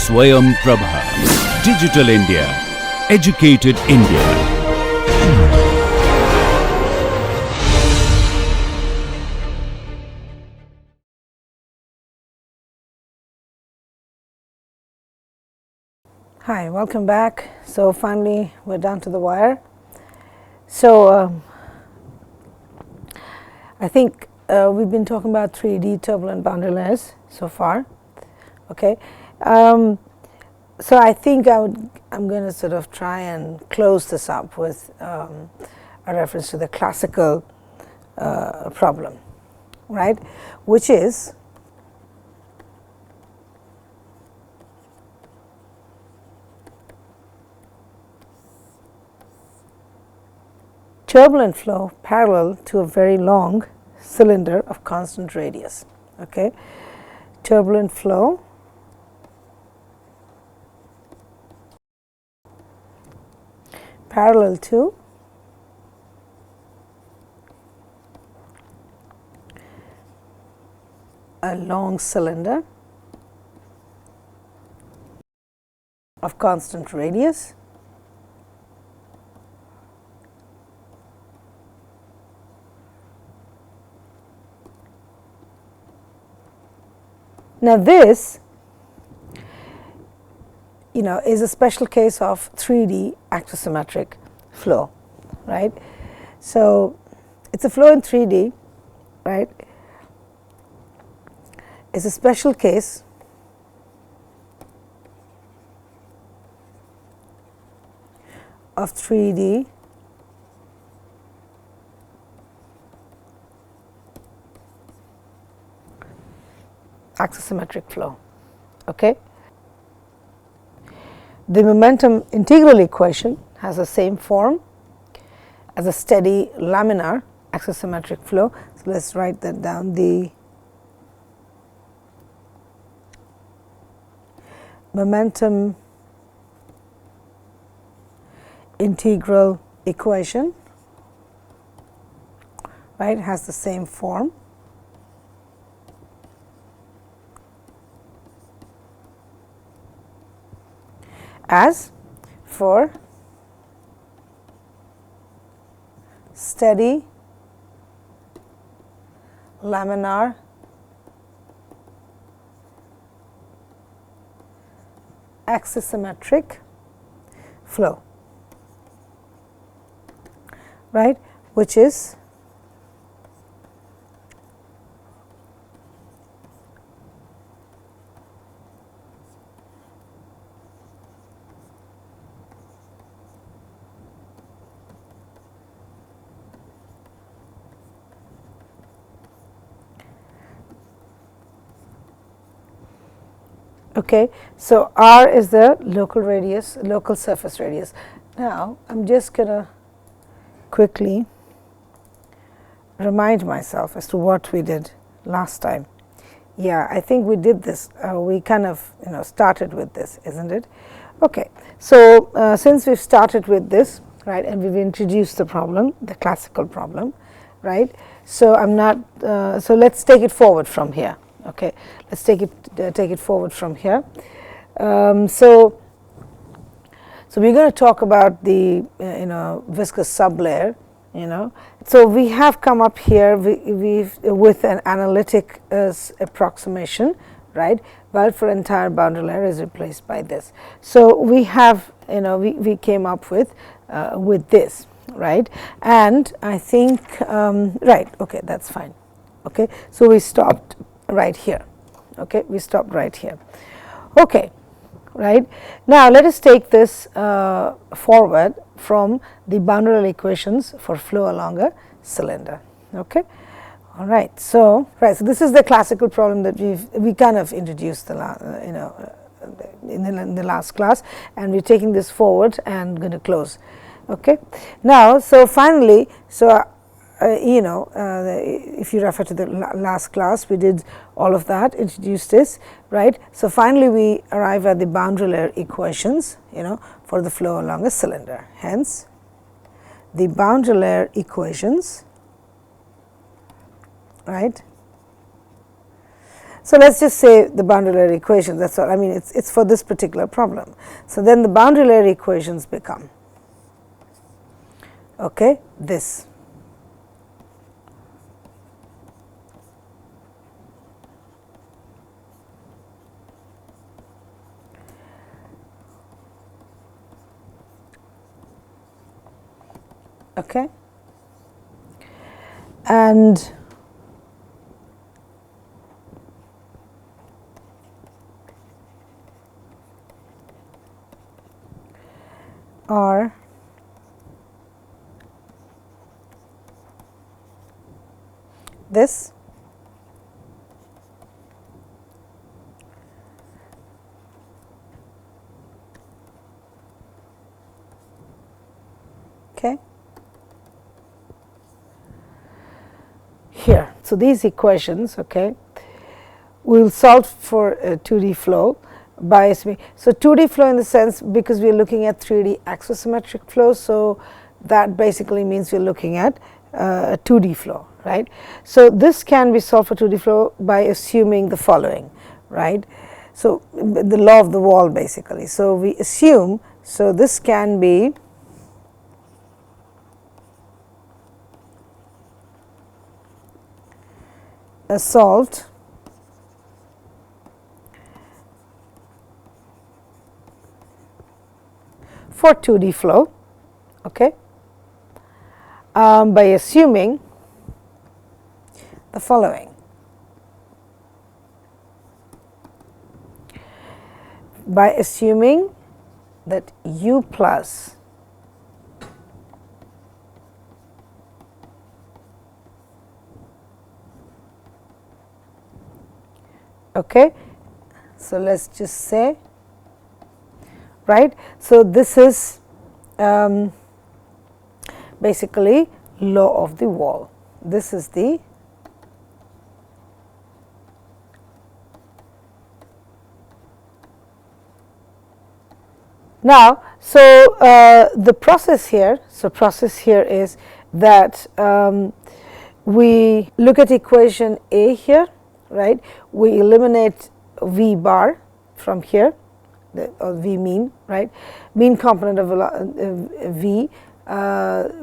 Swayam Prabha. Digital India. Educated India. Hi, welcome back. So finally we're down to the wire. So I think we've been talking about 3D turbulent boundary layers so far. Okay, so I think I'm going to sort of try and close this up with a reference to the classical problem, right, which is turbulent flow parallel to a very long cylinder of constant radius. Okay, turbulent flow parallel to a long cylinder of constant radius Now this, is a special case of 3D axisymmetric flow, right? So it's a flow in 3D, right? It's a special case of 3D axisymmetric flow. Okay. The momentum integral equation has the same form as a steady laminar axisymmetric flow. So let's write that down. The momentum integral equation, right, has the same form as for steady laminar axisymmetric flow, right, which is okay. So r is the local radius, local surface radius. Now I'm just going to quickly remind myself as to what we did last time. Yeah, I think we did this. We kind of started with this, isn't it? Okay. So since we've started with this, right, and we've introduced the problem, the classical problem, right? So I'm not. So let's take it forward from here. Okay, let's take it forward from here. So we're going to talk about the viscous sublayer. So we have come up here with an analytic approximation, right? Well, for entire boundary layer is replaced by this. So we have we came up with this, right? And I think right. Okay, that's fine. Okay, so we stopped right here. Okay, we stopped right here. Okay, right. Now let us take this forward from the boundary equations for flow along a cylinder. Okay, all right. So so this is the classical problem that we kind of introduced in the last class, and we're taking this forward and going to close. Okay. Now, so finally, if you refer to the last class, we did all of that, introduced this, right. So finally we arrive at the boundary layer equations, for the flow along a cylinder. Hence, the boundary layer equations, right. So let's just say the boundary layer equations, that's all. I mean, it's for this particular problem. So then the boundary layer equations become, okay, this. Okay, and are this, okay, here. So these equations, okay, we'll solve for a 2D flow by assuming, so 2D flow in the sense because we are looking at 3D axisymmetric flow, so that basically means we are looking at a 2D flow, right. So this can be solved for 2D flow by assuming the following, right. So the law of the wall basically. So we assume, so this can be solved for 2D flow, okay, by assuming the following. By assuming that U plus okay, so let's just say, right. So this is basically law of the wall. This is the now. So the process here. So process here is that we look at equation A here, right. We eliminate V bar from here, or V mean, right, mean component of V,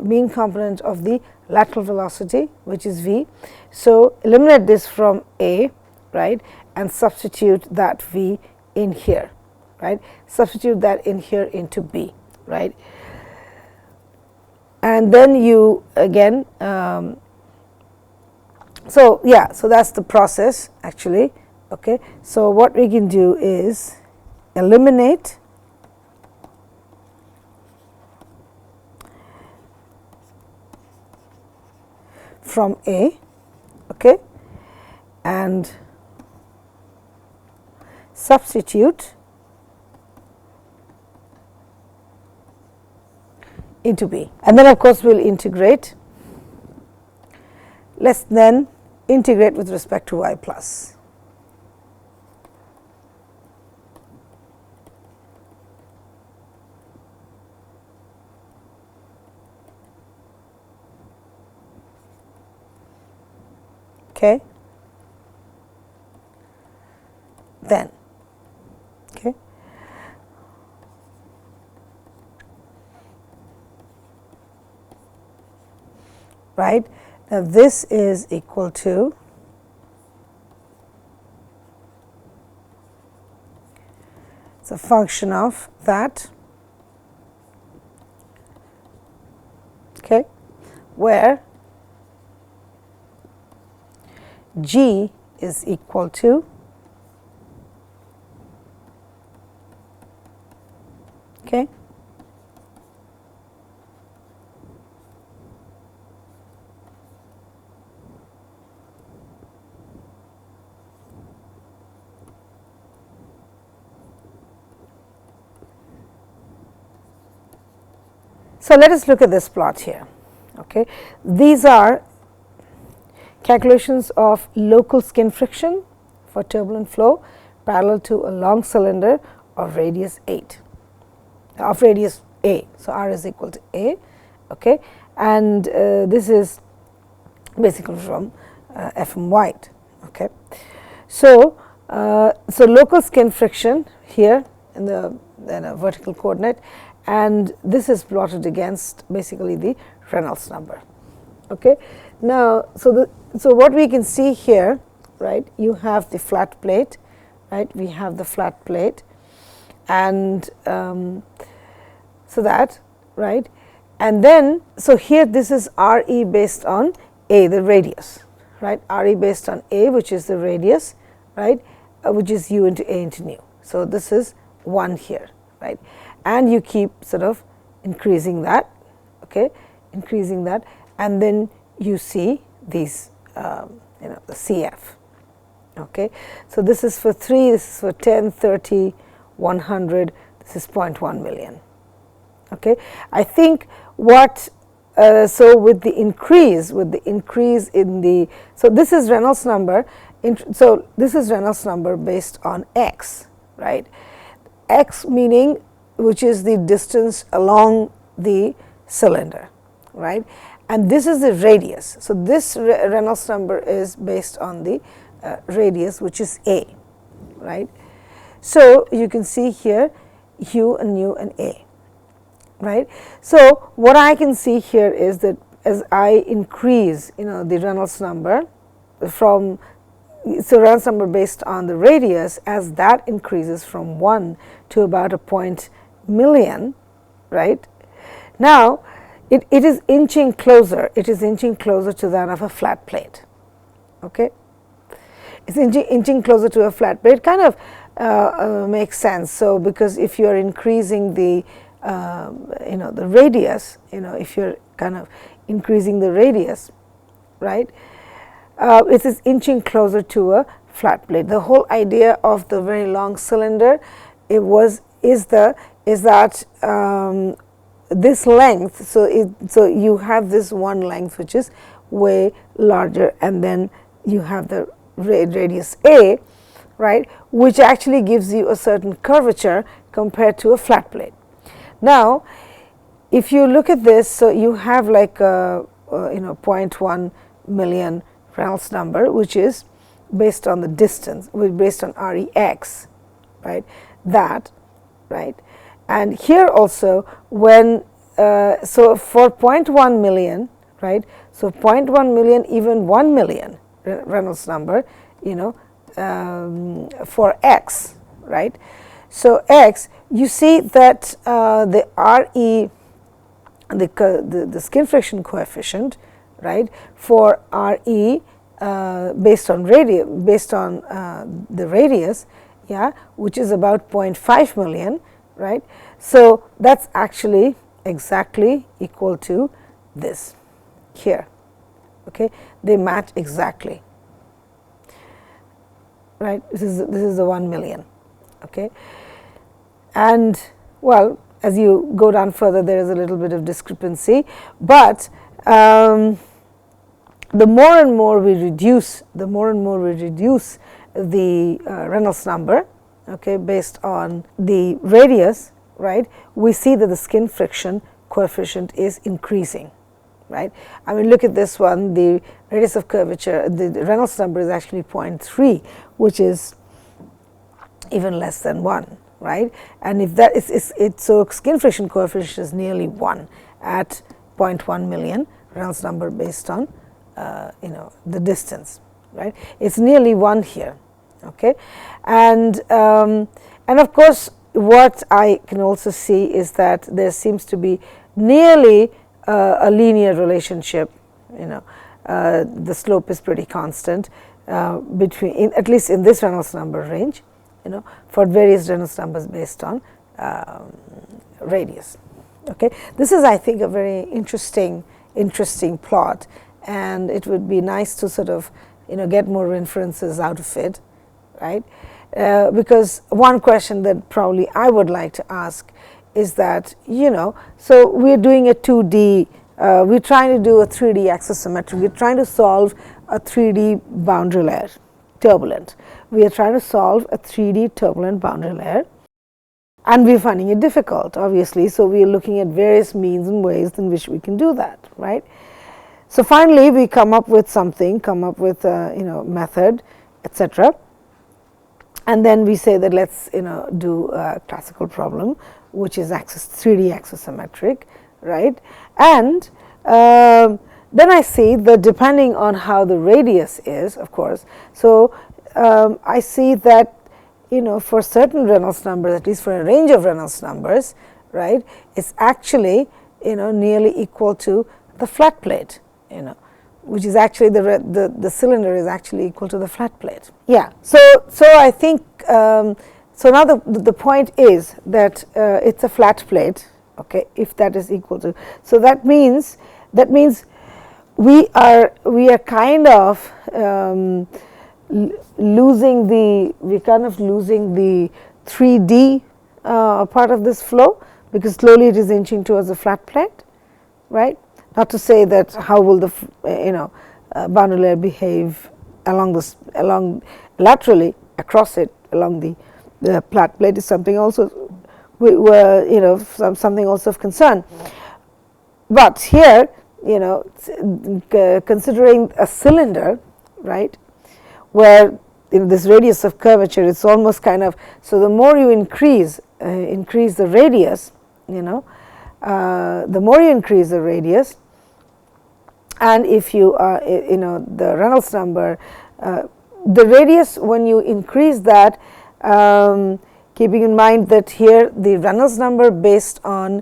mean component of the lateral velocity, which is V. So eliminate this from A, right, and substitute that V in here, right, substitute that in here into B, right, and then you again, so yeah, so that's the process actually, okay. So what we can do is eliminate from A, okay, and substitute into B, and then of course we will integrate. Let's then integrate with respect to y plus. Okay. Then, okay. Right. Now this is equal to it's a function of that, okay, where G is equal to okay, so let us look at this plot here. Okay, these are calculations of local skin friction for turbulent flow parallel to a long cylinder of radius 8 of radius A. So R is equal to A, okay, and this is basically from F.M. White. Okay, So, so local skin friction here in the vertical coordinate, and this is plotted against basically the Reynolds number. Okay. Now, so what we can see here, right, you have the flat plate, right, we have the flat plate, and so that, right, and then so here this is RE based on A, the radius, right, RE based on A, which is the radius, right, which is U into A into nu. So this is 1 here, right, and you keep sort of increasing that, okay, increasing that, and then you see these the CF. Okay, so this is for 3, this is for 10, 30, 100, this is 0.1 million. Okay, I think what so with the increase in the, so this is Reynolds number, so this is Reynolds number based on x, right, x meaning which is the distance along the cylinder, right, and this is the radius. So this Reynolds number is based on the radius, which is A, right. So you can see here U and nu and A, right. So what I can see here is that as I increase the Reynolds number from, so Reynolds number based on the radius, as that increases from 1 to about a point million, right. Now it is inching closer, to that of a flat plate. Okay, it's inching closer to a flat plate, kind of makes sense. So because if you are increasing the the radius, if you're kind of increasing the radius, right, it is inching closer to a flat plate. The whole idea of the very long cylinder, is that this length, so you have this one length which is way larger, and then you have the radius A, right, which actually gives you a certain curvature compared to a flat plate. Now, if you look at this, so you have like a 0.1 million Reynolds number, which is based on the distance, based on REX, right, that, right, and here also when so for 0.1 million, right, so 0.1 million, even 1 million Reynolds number, for X, right. So X, you see that the RE, the skin friction coefficient, right, for RE based on the radius, yeah, which is about 0.5 million, right. So that's actually exactly equal to this here. Okay, they match exactly, right. This is the 1 million. Okay, and well, as you go down further, there is a little bit of discrepancy, but the more and more we reduce the Reynolds number, okay, based on the radius, right, we see that the skin friction coefficient is increasing, right. I mean, look at this one, the radius of curvature, the Reynolds number is actually 0.3, which is even less than 1, right, and if that is so skin friction coefficient is nearly 1 at 0.1 million Reynolds number based on the distance, right, it's nearly 1 here. Okay, and of course what I can also see is that there seems to be nearly a linear relationship, the slope is pretty constant between, at least in this Reynolds number range, for various Reynolds numbers based on radius. Okay, this is, I think, a very interesting plot, and it would be nice to sort of get more inferences out of it, right? Because one question that probably I would like to ask is that, so we're doing a 2D, we're trying to do a 3D axisymmetry, we're trying to solve a 3D boundary layer, turbulent. We are trying to solve a 3D turbulent boundary layer, and we're finding it difficult, obviously, so we are looking at various means and ways in which we can do that, right? So finally we come up with something, method, etc., and then we say that let's do a classical problem which is 3D axisymmetric, right? And then I see that depending on how the radius is, of course, so I see that for certain Reynolds numbers, at least for a range of Reynolds numbers, right, it's actually nearly equal to the flat plate, which is actually the cylinder is actually equal to the flat plate. Yeah. So I think so now the point is that it's a flat plate. Okay, if that is equal to, so that means we are kind of losing the 3D part of this flow, because slowly it is inching towards the flat plate, right? Not to say that how will the boundary layer behave along laterally across it along the flat plate is something also something also of concern. But here considering a cylinder, right, where this radius of curvature is almost kind of, so the more you increase the radius, the more you increase the radius, and if you the Reynolds number, the radius, when you increase that, keeping in mind that here the Reynolds number based on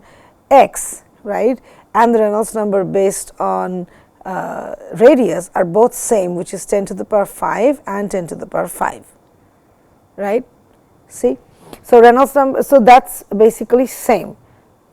x, right, and the Reynolds number based on radius are both same, which is 10 to the power 5 and 10 to the power 5, right. See, so Reynolds number, so that's basically same.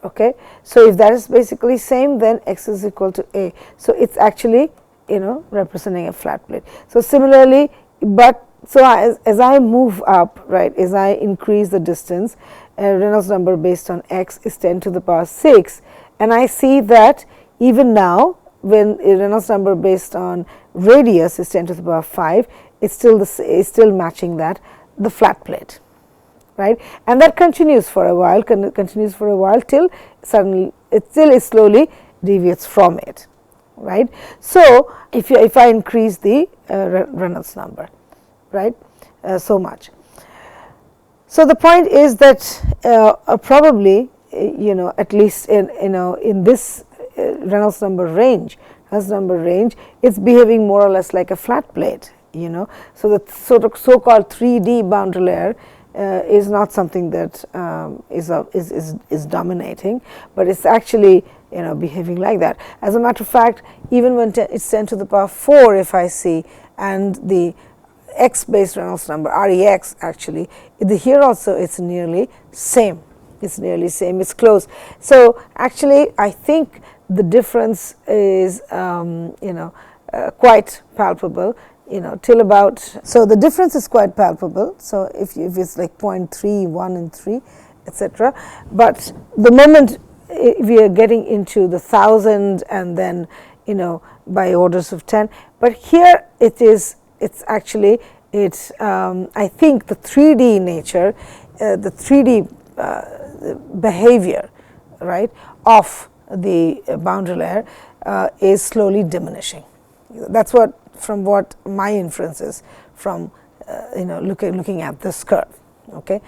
Okay, so if that is basically same, then x is equal to a. So it's actually representing a flat plate. So similarly, but so as I move up, right, as I increase the distance, Reynolds number based on x is 10 to the power 6, and I see that even now when a Reynolds number based on radius is 10 to the power 5, it's still matching that, the flat plate, right, and that continues for a while, till suddenly it slowly deviates from it, right. So if I increase the Reynolds number, right, so much. So the point is that probably at least in this Reynolds number range, it's behaving more or less like a flat plate. So the so-called 3D boundary layer is not something that is dominating, but it's actually behaving like that. As a matter of fact, even when it's 10 to the power 4, if I see, and the x based Reynolds number REX, actually here also it's nearly same. It's close. So actually I think the difference is quite palpable, till about, so the difference is quite palpable. So if it's like 0.3, 1 and 3, etc. But the moment we are getting into the 1,000 and then by orders of 10, but here it's actually I think the 3D nature, the 3D behavior, right, of the boundary layer is slowly diminishing. That's from what my inference is from looking at this curve. Okay.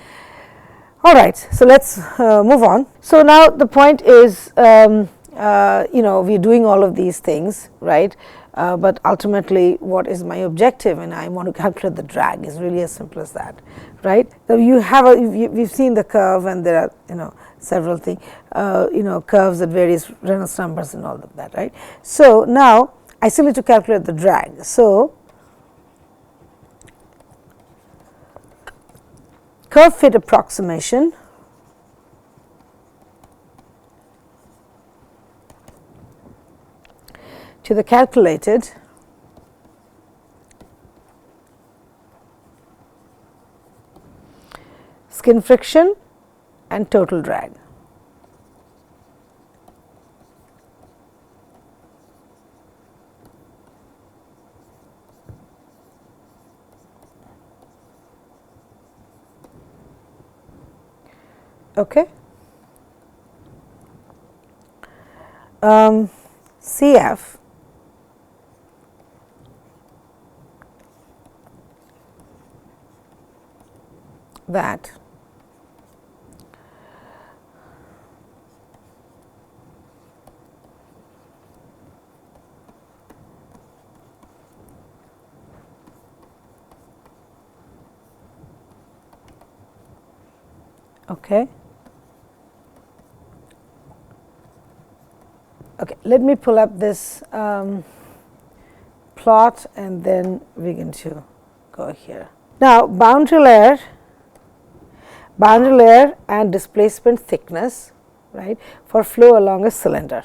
All right. So let's move on. So now the point is, we're doing all of these things, right? But ultimately, what is my objective? And I want to calculate the drag. Is really as simple as that, right? So we've seen the curve, and there are several things, curves at various Reynolds numbers and all of that, right? So now I still need to calculate the drag. So curve fit approximation to the calculated skin friction and total drag. Okay. CF that okay. Okay, let me pull up this plot and then we're going to go here. Now, boundary layer and displacement thickness, right, for flow along a cylinder.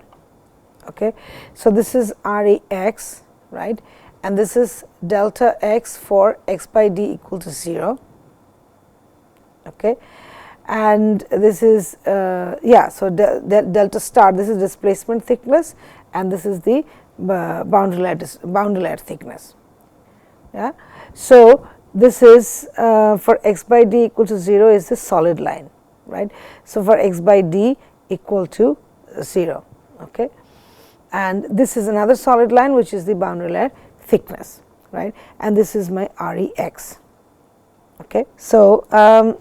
Okay. So, this is Rex, right, and this is delta x for x by d equal to 0. Okay. And this is yeah, so delta star, this is displacement thickness and this is the boundary layer thickness. Yeah. So, this is for x by d equal to 0 is the solid line, right. So, for x by d equal to 0, okay. And this is another solid line which is the boundary layer thickness, right, and this is my Rex. Okay. So,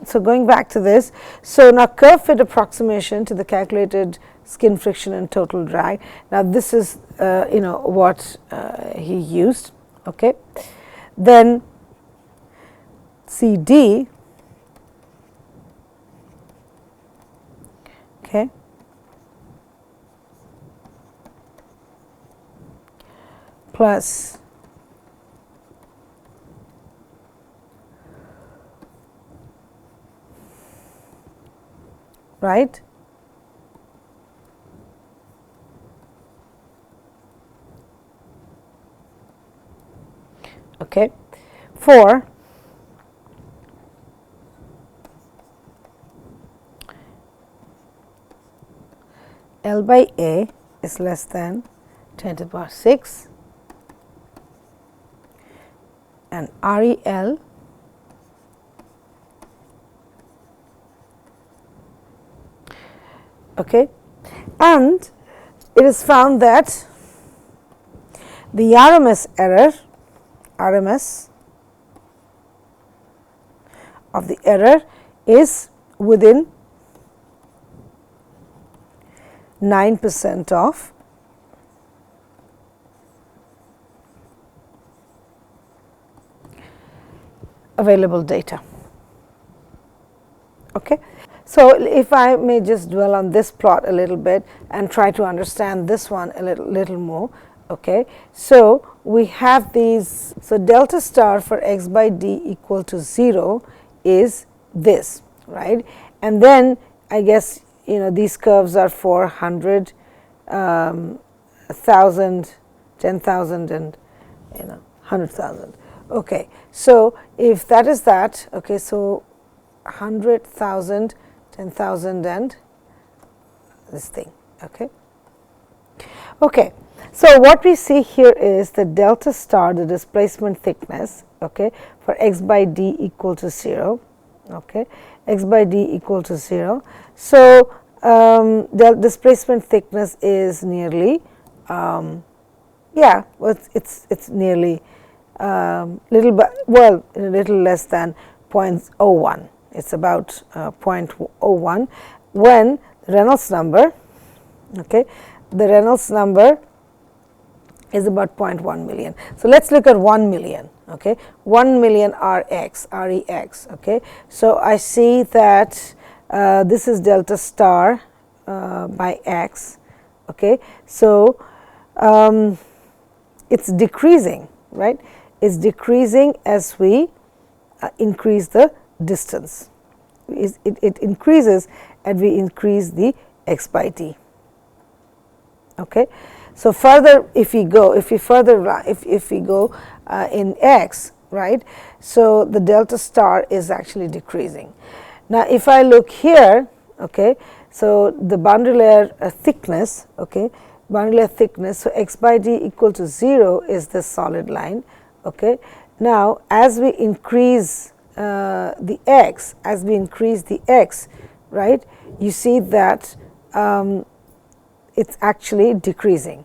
so going back to this, so now curve fit approximation to the calculated skin friction and total drag. Now, this is you know what he used. Okay. Then CD, okay, plus right, okay, for L by A is less than 10 to the power 6 and REL okay, and it is found that the RMS error of the error is within 9% of available data. Okay. So, if I may just dwell on this plot a little bit and try to understand this one a little more. Okay. So, we have these, so delta star for x by d equal to 0 is this, right, and then I guess you know these curves are for 100, 1,000, 10,000 and you know 100,000. Okay. So, if that is that, okay, so 100,000, 10,000 and this thing. Okay. Okay. So, what we see here is the delta star, the displacement thickness, okay, for x by d equal to 0, okay, x by d equal to 0. So, the displacement thickness is nearly, yeah, well, it's nearly little bit, well, a little less than 0.01. It's about 0.01 when Reynolds number, okay, the Reynolds number is about 0.1 million. So, let us look at 1 million, okay, 1 million Rex. Okay. So, I see that this is delta star by x. Okay. So, it is decreasing, right, it is decreasing as we increase the distance. It increases as we increase the x by d. Okay. So, further if we go in x, right, so the delta star is actually decreasing. Now, if I look here, okay, so the boundary layer thickness, okay, boundary layer thickness, so x by d equal to 0 is this solid line. Okay. Now, as we increase the x, right, you see that it's actually decreasing,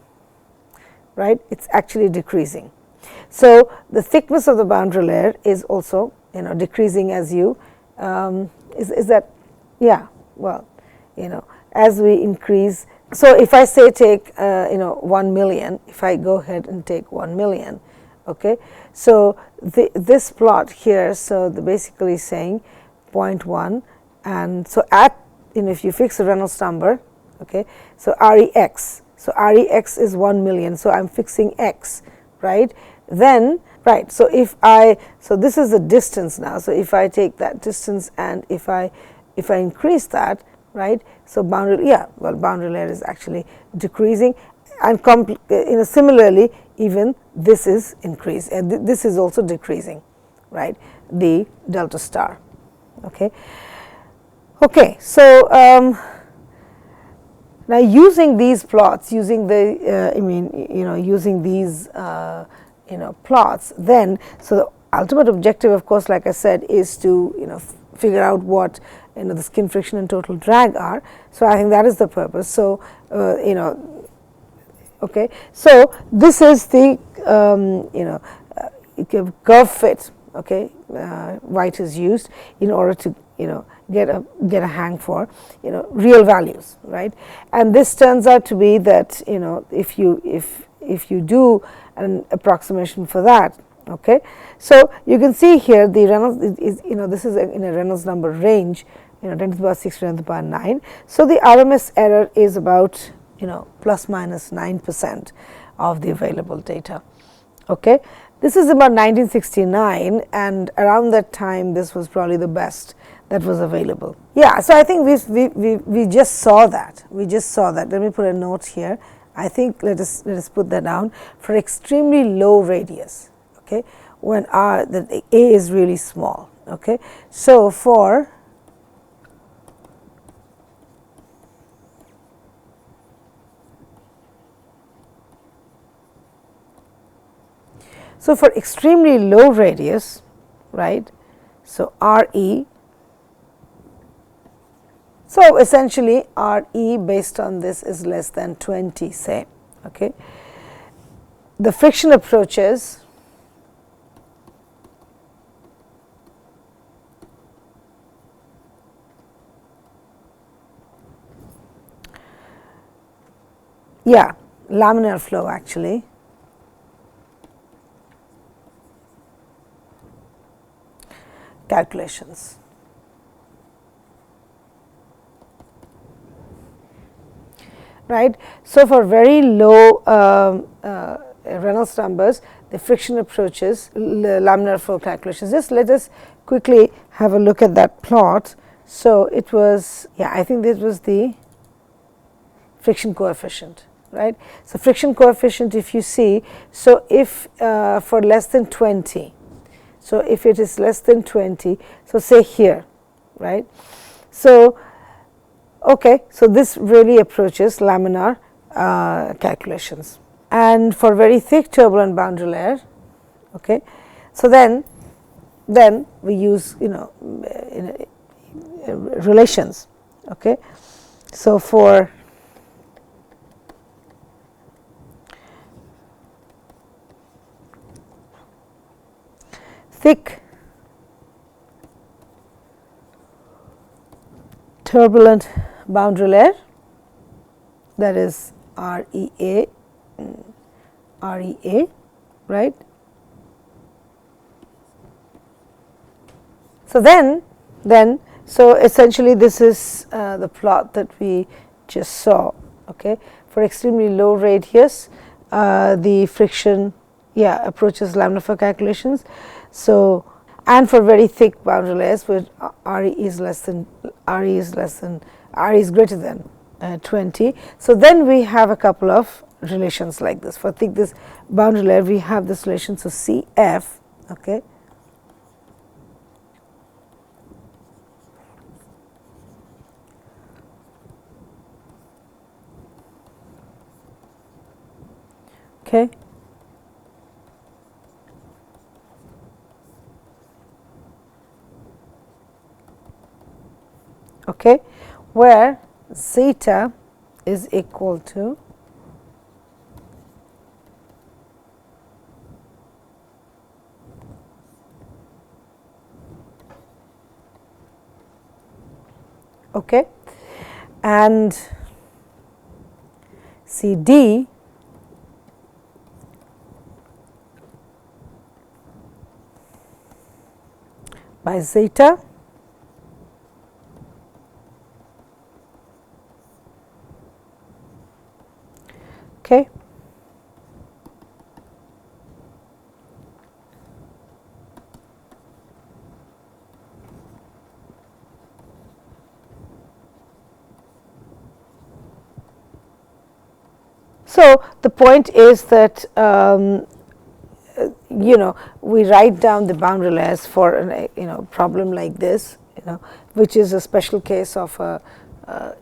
right, it's actually decreasing. So, the thickness of the boundary layer is also decreasing as you Is that, yeah, well, as we increase. So if I say take 1 million, if I go ahead and take 1 million, okay, so this plot here, so the basically saying 0.1, and so at, if you fix a Reynolds number, okay, so REX, so REX is 1 million, so I'm fixing X, right, then, right, so so this is the distance now, so if I take that distance and if I increase that, right, so boundary layer is actually decreasing, and similarly even this is increasing, and this is also decreasing, right, the delta star. Okay, so now using these plots, using using these plots, then so the ultimate objective, of course, like I said, is to figure out what the skin friction and total drag are. So I think that is the purpose. So okay, so this is the curve fit. Okay, white is used in order to get a hang for real values, right? And this turns out to be that if you do an approximation for that, okay, so you can see here the Reynolds is this is in a Reynolds number range, 10 to the power 6 to 10 to the power 9. So the RMS error is about plus minus 9% of the available data. Okay, this is about 1969, and around that time this was probably the best that was available. Yeah, so I think we just saw that. Let me put a note here. I think let us put that down for extremely low radius. Okay, when the A is really small. Okay, so for extremely low radius, right, so RE, so essentially RE based on this is less than 20, say, okay. The friction approaches laminar flow actually. Calculations. Right. So for very low Reynolds numbers, the friction approaches laminar flow calculations. Just let us quickly have a look at that plot. So it was, I think this was the friction coefficient, right. So friction coefficient, if you see, so if for less than 20, so if it is less than 20, so say here, right. So okay, so this really approaches laminar calculations. And for very thick turbulent boundary layer, okay, so then we use relations. Okay, so for thick turbulent boundary layer, that is REA, right. So then so essentially this is the plot that we just saw. Okay, for extremely low radius, the friction approaches laminar flow calculations. So and for very thick boundary layers where RE is greater than 20. So then we have a couple of relations like this. For thickness boundary layer, we have this relation, so CF, okay, okay, okay, where zeta is equal to okay, and CD by zeta okay. So, the point is that we write down the boundary layers for a problem like this, which is a special case of a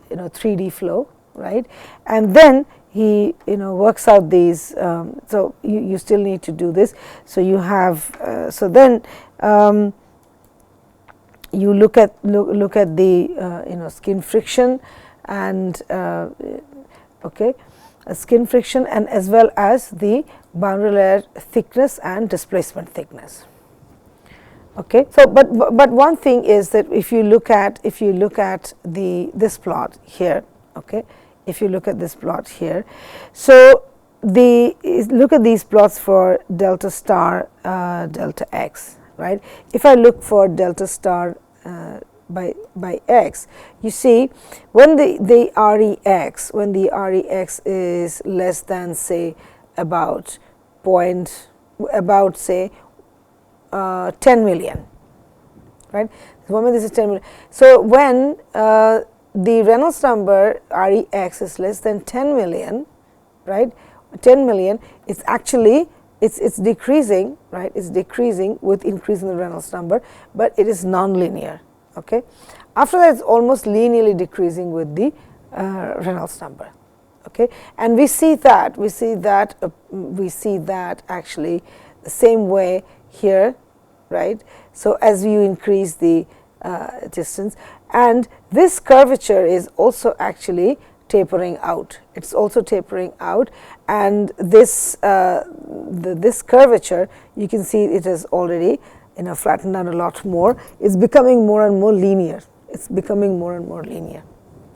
3D flow, right? And then he works out these. So you still need to do this. So you have so then you look at the skin friction and okay. Skin friction and as well as the boundary layer thickness and displacement thickness. Okay. So, but one thing is that if you look at this plot here, okay, if you look at this plot here, so look at these plots for delta star delta x, right. If I look for delta star by x, you see when the REX is less than say about say 10 million, right. The moment this is 10 million. So when the Reynolds number REX is less than 10 million, right, 10 million, it's actually it's decreasing, right, it's decreasing with increase in the Reynolds number, but it is non-linear. Okay. After that, it's almost linearly decreasing with the Reynolds number. Okay. And we see that actually the same way here, right. So as you increase the distance, and this curvature is also actually tapering out. It's also tapering out, and this this curvature, you can see it is already flattened down a lot more. It's becoming more and more linear. It's becoming more and more linear,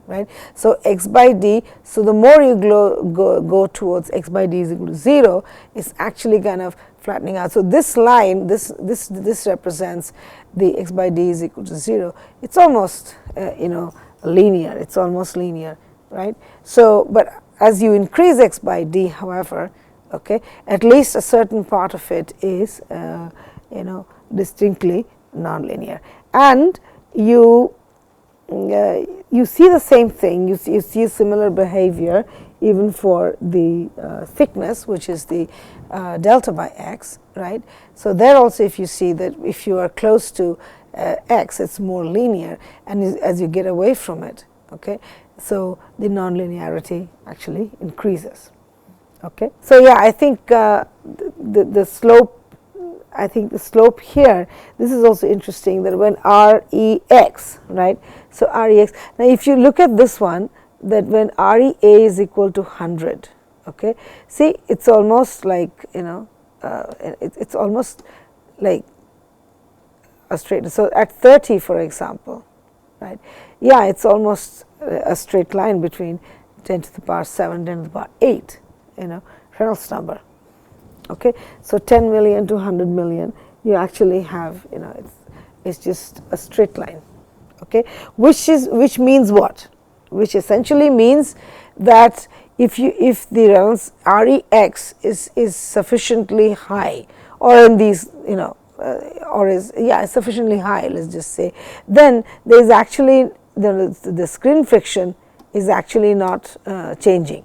right. So x by d. So the more you go towards x by d is equal to 0, it's actually kind of flattening out. So this line, this represents the x by d is equal to 0. It's almost linear. It's almost linear, right. So, but as you increase x by d, however, okay, at least a certain part of it is distinctly nonlinear, and you see the same thing. You see similar behavior even for the thickness, which is the delta by x, right. So there also, if you see that if you are close to x, it's more linear, and as you get away from it, okay, so the nonlinearity actually increases. Okay. So yeah, I think the slope. I think the slope here, this is also interesting, that when REX, right. So REX, now if you look at this one, that when REA is equal to 100, okay, see it's almost like it's almost like a straight. So at 30, for example, right, yeah, it's almost a straight line between 10 to the power 7, 10 to the power 8, Reynolds number. Okay. So 10 million to 100 million, you actually have, it's just a straight line. Okay. Which means what? Which essentially means that if the Reynolds REX is sufficiently high, or in these, or is sufficiently high, let's just say, then there is actually the skin friction is actually not changing,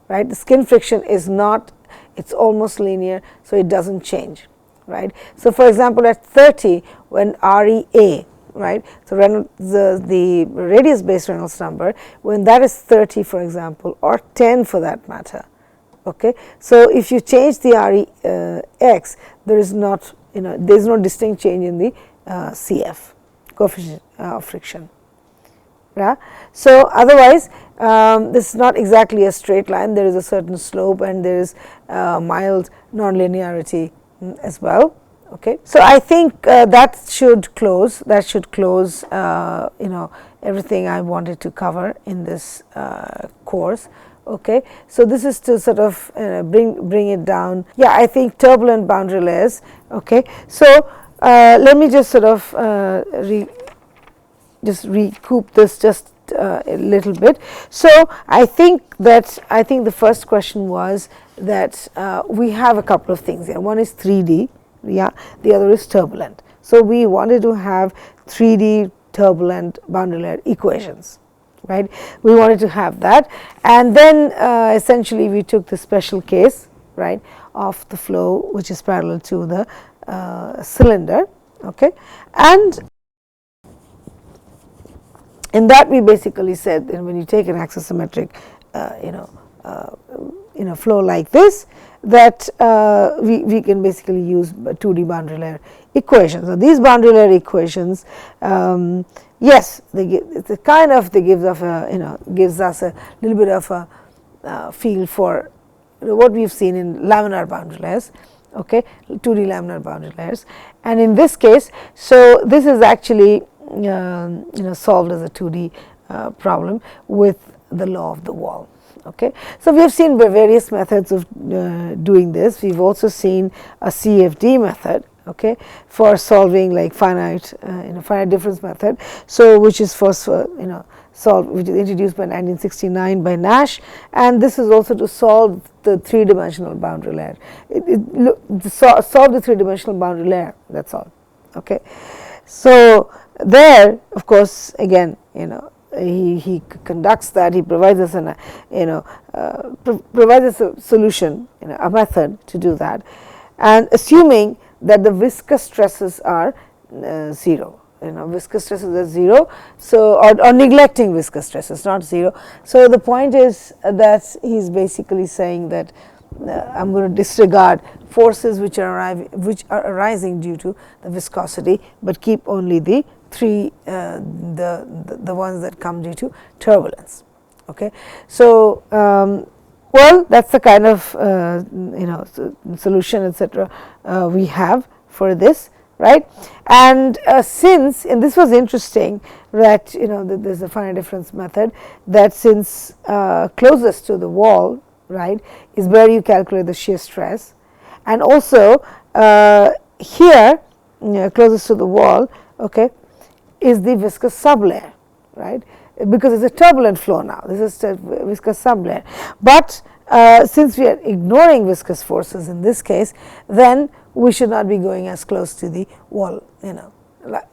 right. The skin friction is not, it's almost linear, so it doesn't change, right. So for example, at 30, when REA, right, so the radius based Reynolds number, when that is 30, for example, or 10 for that matter, okay. So if you change the REX, there is not, there is no distinct change in the CF, coefficient of friction. Yeah. So otherwise, this is not exactly a straight line. There is a certain slope, and there is mild nonlinearity as well. Okay. So I think that should close everything I wanted to cover in this course. Okay. So this is to sort of bring it down. Yeah, I think turbulent boundary layers. Okay. So let me just sort of recoup this just a little bit. So I think the first question was that we have a couple of things here. One is 3D, yeah, the other is turbulent. So we wanted to have 3D turbulent boundary layer equations, right? We wanted to have that, and then essentially we took the special case, right, of the flow which is parallel to the cylinder, okay, and in that we basically said that when you take an axisymmetric flow like this, that we can basically use 2D boundary layer equations. So these boundary layer equations, yes, they gives us a little bit of a feel for what we've seen in laminar boundary layers, okay, 2D laminar boundary layers, and in this case, so this is actually solved as a 2D problem with the law of the wall. Okay. So we have seen various methods of doing this. We've also seen a CFD method, okay, for solving like finite difference method. So which is first which is introduced by 1969 by Nash, and this is also to solve the 3-dimensional boundary layer. Solve the 3-dimensional boundary layer. That's all. Okay. So there, of course, again, he conducts that. He provides us provides us a solution, a method to do that, and assuming that the viscous stresses are 0. Viscous stresses are 0. So or neglecting viscous stresses, not 0. So the point is that he's basically saying that I'm going to disregard forces which are arising due to the viscosity, but keep only the the ones that come due to turbulence. Okay. So well, that's the kind of solution, etc. We have for this, right? And and this was interesting that there's a finite difference method that since closest to the wall, right, is where you calculate the shear stress, and also here closest to the wall, okay, is the viscous sublayer, right, because it's a turbulent flow now. This is a viscous sublayer, but since we are ignoring viscous forces in this case, then we should not be going as close to the wall,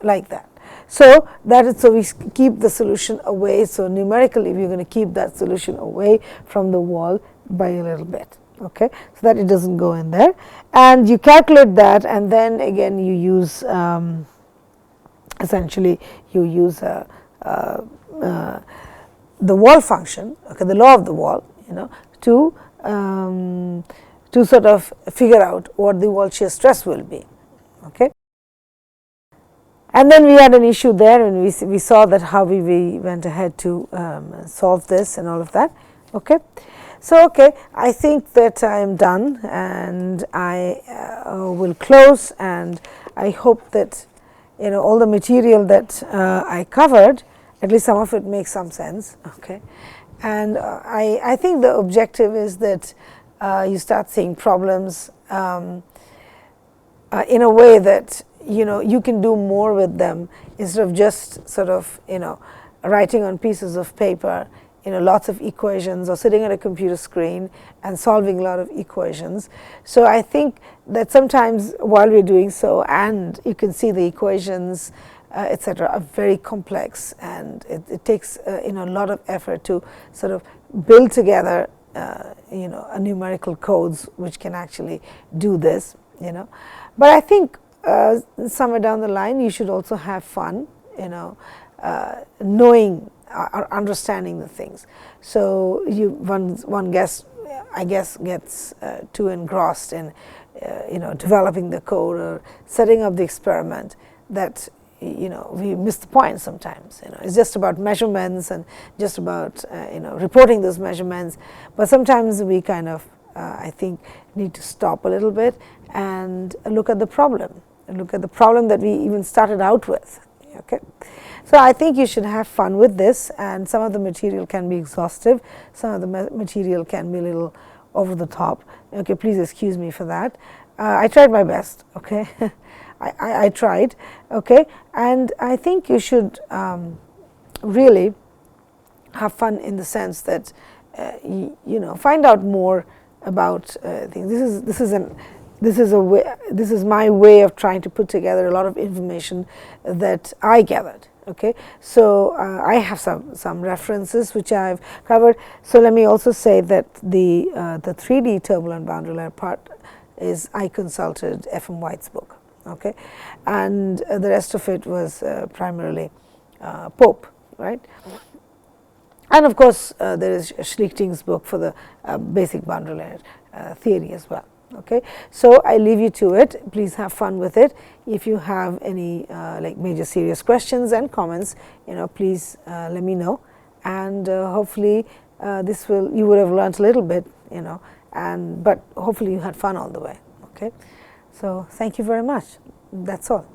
like that. So that is, so we keep the solution away. So numerically, we're going to keep that solution away from the wall by a little bit, okay, so that it doesn't go in there, and you calculate that, and then again you use essentially you use the wall function, okay, the law of the wall, to sort of figure out what the wall shear stress will be, okay. And then we had an issue there, and we saw that how we went ahead to solve this and all of that, okay. So okay, I think that I am done, and I will close, and I hope that all the material that I covered, at least some of it makes some sense, okay. And I think the objective is that you start seeing problems in a way that you can do more with them instead of just sort of writing on pieces of paper lots of equations, or sitting at a computer screen and solving a lot of equations. So I think that sometimes while we're doing so, and you can see the equations etc., are very complex, and it takes a lot of effort to sort of build together a numerical codes which can actually do this, But I think somewhere down the line you should also have fun, knowing or understanding the things. So one gets too engrossed in developing the code or setting up the experiment that we miss the point sometimes. It's just about measurements and just about reporting those measurements, but sometimes we kind of I think need to stop a little bit and look at the problem, look at the problem that we even started out with. Okay. So I think you should have fun with this, and some of the material can be exhaustive, some of the material can be a little over the top. Okay, please excuse me for that. I tried my best. Okay, I tried. Okay, and I think you should really have fun in the sense that you know, find out more about things. This is my way of trying to put together a lot of information that I gathered. Okay, so I have some references which I've covered. So let me also say that the 3D turbulent boundary layer part is I consulted F.M. White's book. Okay, and the rest of it was primarily Pope, right? And of course, there is Schlichting's book for the basic boundary layer theory as well. Okay, so I leave you to it. Please have fun with it. If you have any like major serious questions and comments, you know, please let me know, and hopefully you would have learned a little bit, you know, but hopefully you had fun all the way. Okay, so thank you very much. That's all.